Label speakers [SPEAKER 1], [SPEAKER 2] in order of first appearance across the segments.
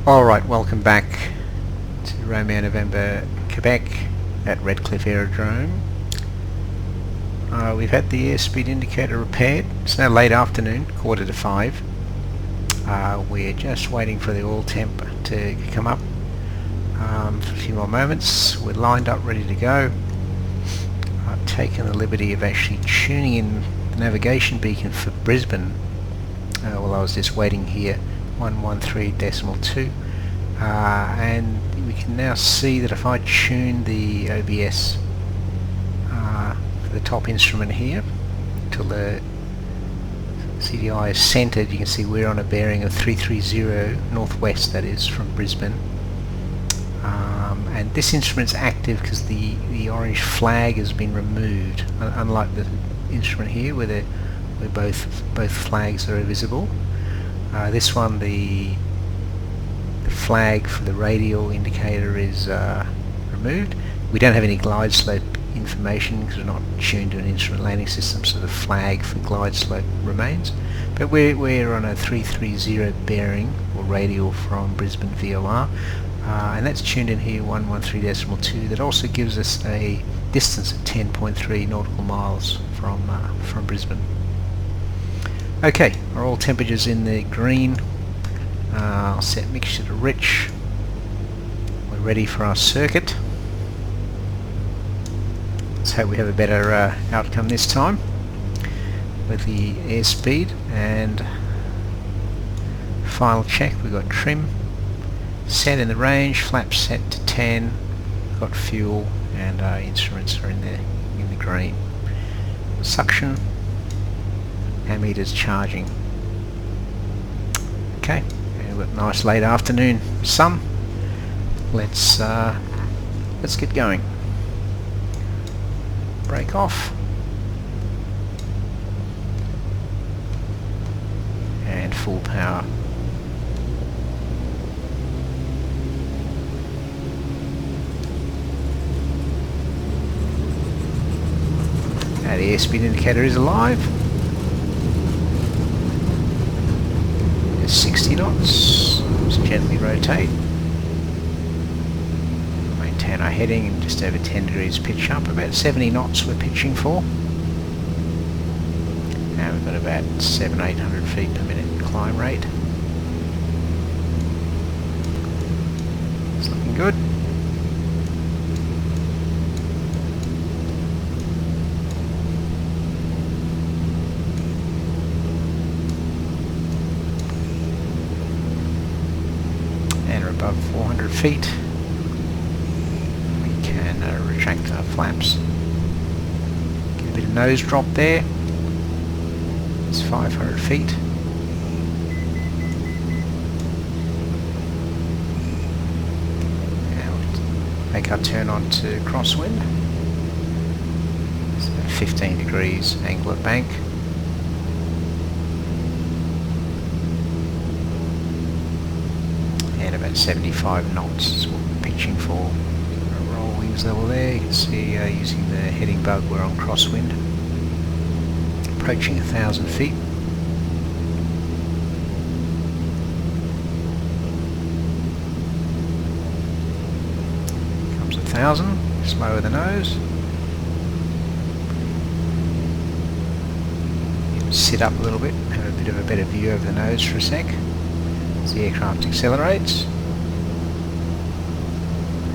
[SPEAKER 1] Alright, welcome back to Romeo November Quebec at Redcliffe Aerodrome. We've had the airspeed indicator repaired. It's now late afternoon, 5:15. We're just waiting for the oil temp to come up for a few more moments. We're lined up, ready to go. I've taken the liberty of actually tuning in the navigation beacon for Brisbane while I was just waiting here. 113.2 and we can now see that if I tune the OBS for the top instrument here till the CDI is centered, you can see we're on a bearing of 330 northwest, that is, from Brisbane. And this instrument's active because the orange flag has been removed, unlike the instrument here where both flags are visible. This one, the flag for the radial indicator is removed. We don't have any glide slope information because we're not tuned to an instrument landing system, so the flag for glide slope remains. But we're on a 330 bearing or radial from Brisbane VOR, and that's tuned in here 113.2. That also gives us a distance of 10.3 nautical miles from Brisbane. Okay, our oil temperature's in the green. I'll set mixture to rich. We're ready for our circuit. Let's hope we have a better outcome this time with the airspeed. And final check, we've got trim set in the range, flaps set to 10, got fuel, and our instruments are in the green. Suction, ammeters charging. Okay, and we've got nice late afternoon sun. Let's get going. Brake off, and full power. Now the airspeed indicator is alive. 60 knots. Just gently rotate. Maintain our heading and just over 10 degrees pitch up. About 70 knots we're pitching for. Now we've got about 700-800 feet per minute climb rate. It's looking good. Above 400 feet, we can retract our flaps. Get a bit of nose drop there. It's 500 feet. Now we'll make our turn on to crosswind. It's about 15 degrees angle of bank. And about 75 knots is what we're pitching for. Roll wings level there. You can see using the heading bug we're on crosswind. Approaching 1,000 feet. Comes 1,000. Just lower the nose. Sit up a little bit. Have a bit of a better view of the nose for a sec. As the aircraft accelerates,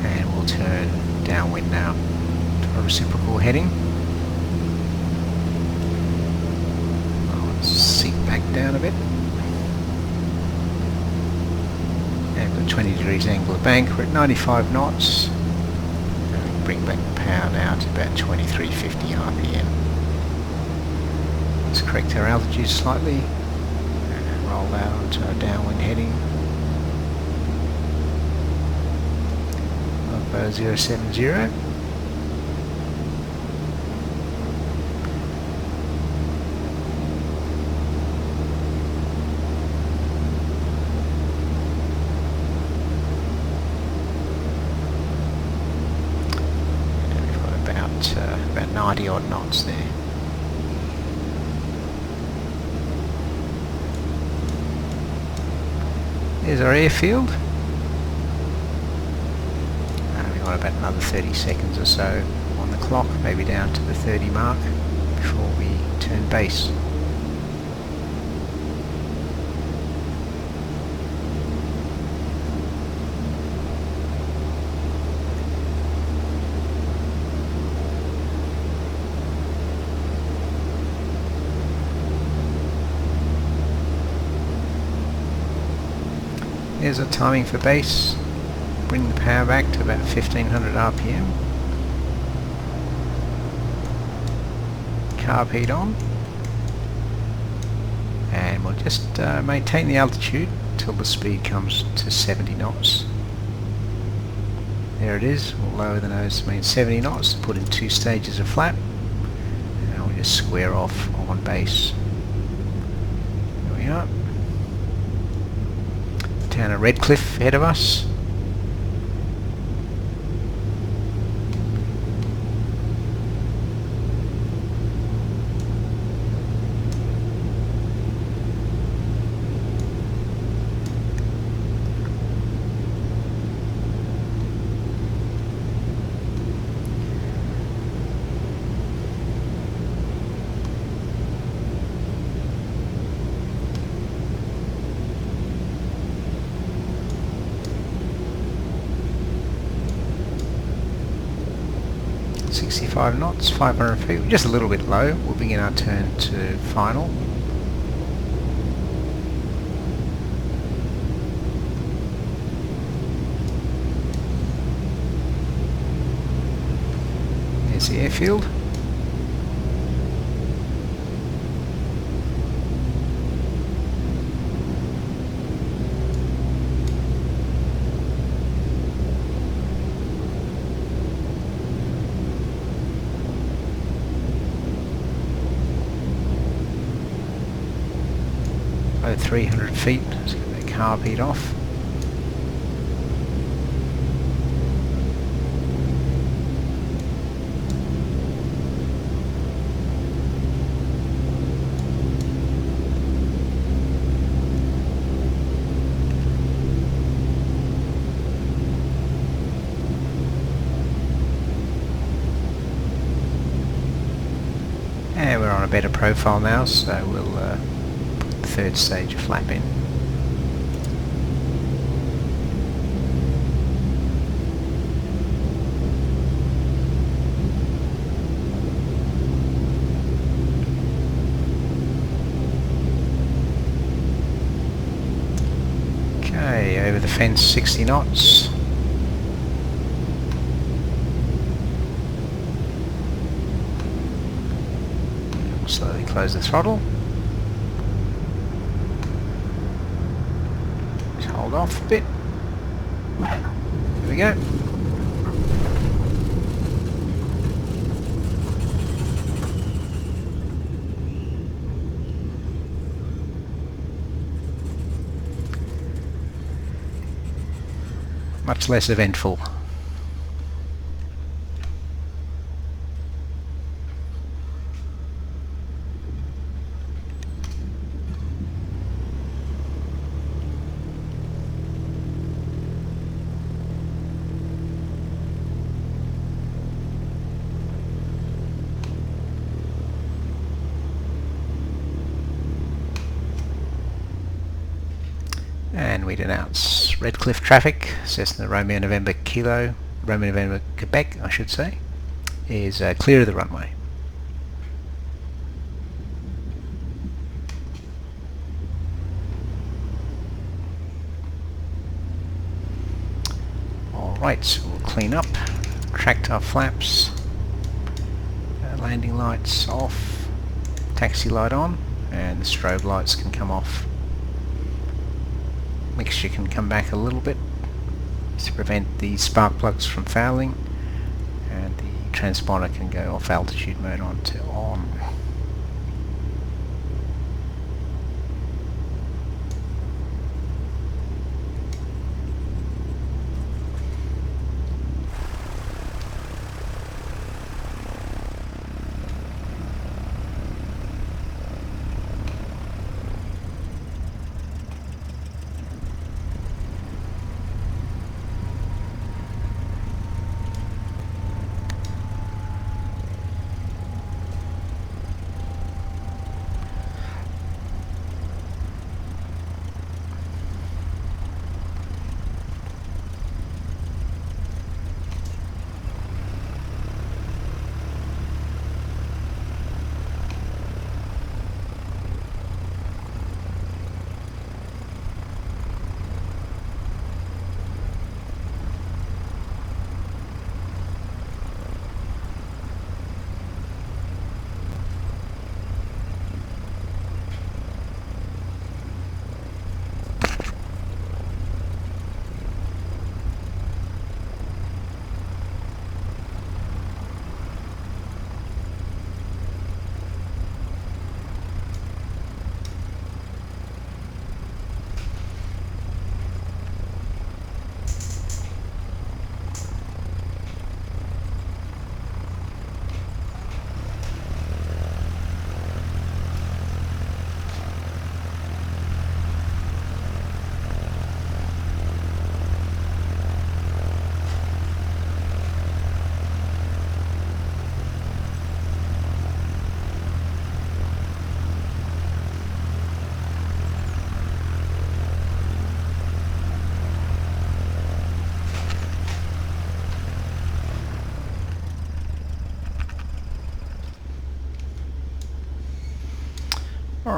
[SPEAKER 1] and we'll turn downwind now to a reciprocal heading. I'll seat back down a bit, and we've got 20 degrees angle of bank. We're at 95 knots. And bring back the power now to about 2350 RPM. Let's correct our altitude slightly. Roll out onto our downwind heading of 070. And we've got about 90 odd knots there. There's our airfield. want about another 30 seconds or so on the clock, maybe down to the 30 mark before we turn base. There's a timing for base. Bring the power back to about 1500 RPM. Carb heat on. And we'll just maintain the altitude till the speed comes to 70 knots. There it is. We'll lower the nose to mean 70 knots. Put in 2 stages of flap. And we'll just square off on base. There we are. Town of Redcliffe ahead of us. .65 knots, 500 feet, just a little bit low. We'll begin our turn to final. There's the airfield. About 300 feet, let's get that carb heat off. And we're on a better profile now, so we'll third stage of flap in. Okay, over the fence 60 knots. Slowly close the throttle. Hold off a bit. There we go. Much less eventful. And we'd announce Redcliffe traffic, Cessna Romeo November Kilo, Romeo November Quebec I should say, is clear of the runway. Alright, so we'll clean up, tract our flaps, landing lights off, taxi light on, and the strobe lights can come off. Mixture can come back a little bit to prevent the spark plugs from fouling, and the transponder can go off altitude mode on to on.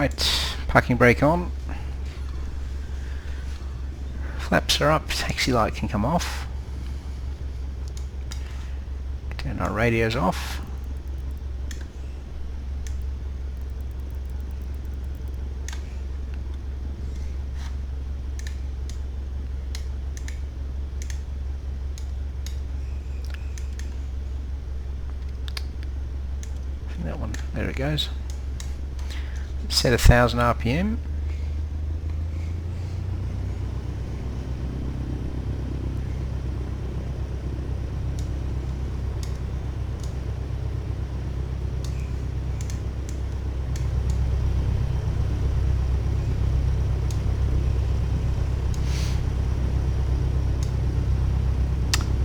[SPEAKER 1] Right, parking brake on. Flaps are up, taxi light can come off. Turn our radios off. That one, there it goes. Set 1000 RPM.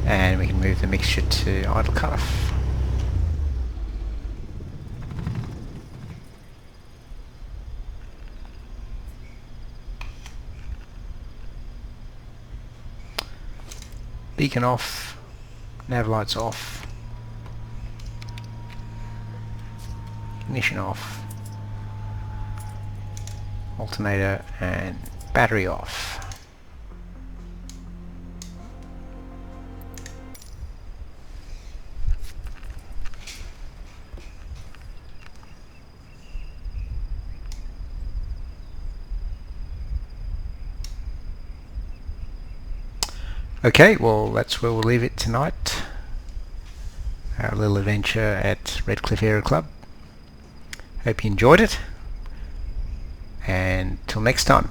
[SPEAKER 1] And we can move the mixture to idle cutoff. Beacon off, nav lights off, ignition off, alternator and battery off. Okay, well that's where we'll leave it tonight. Our little adventure at Redcliffe Aero Club. Hope you enjoyed it, and till next time.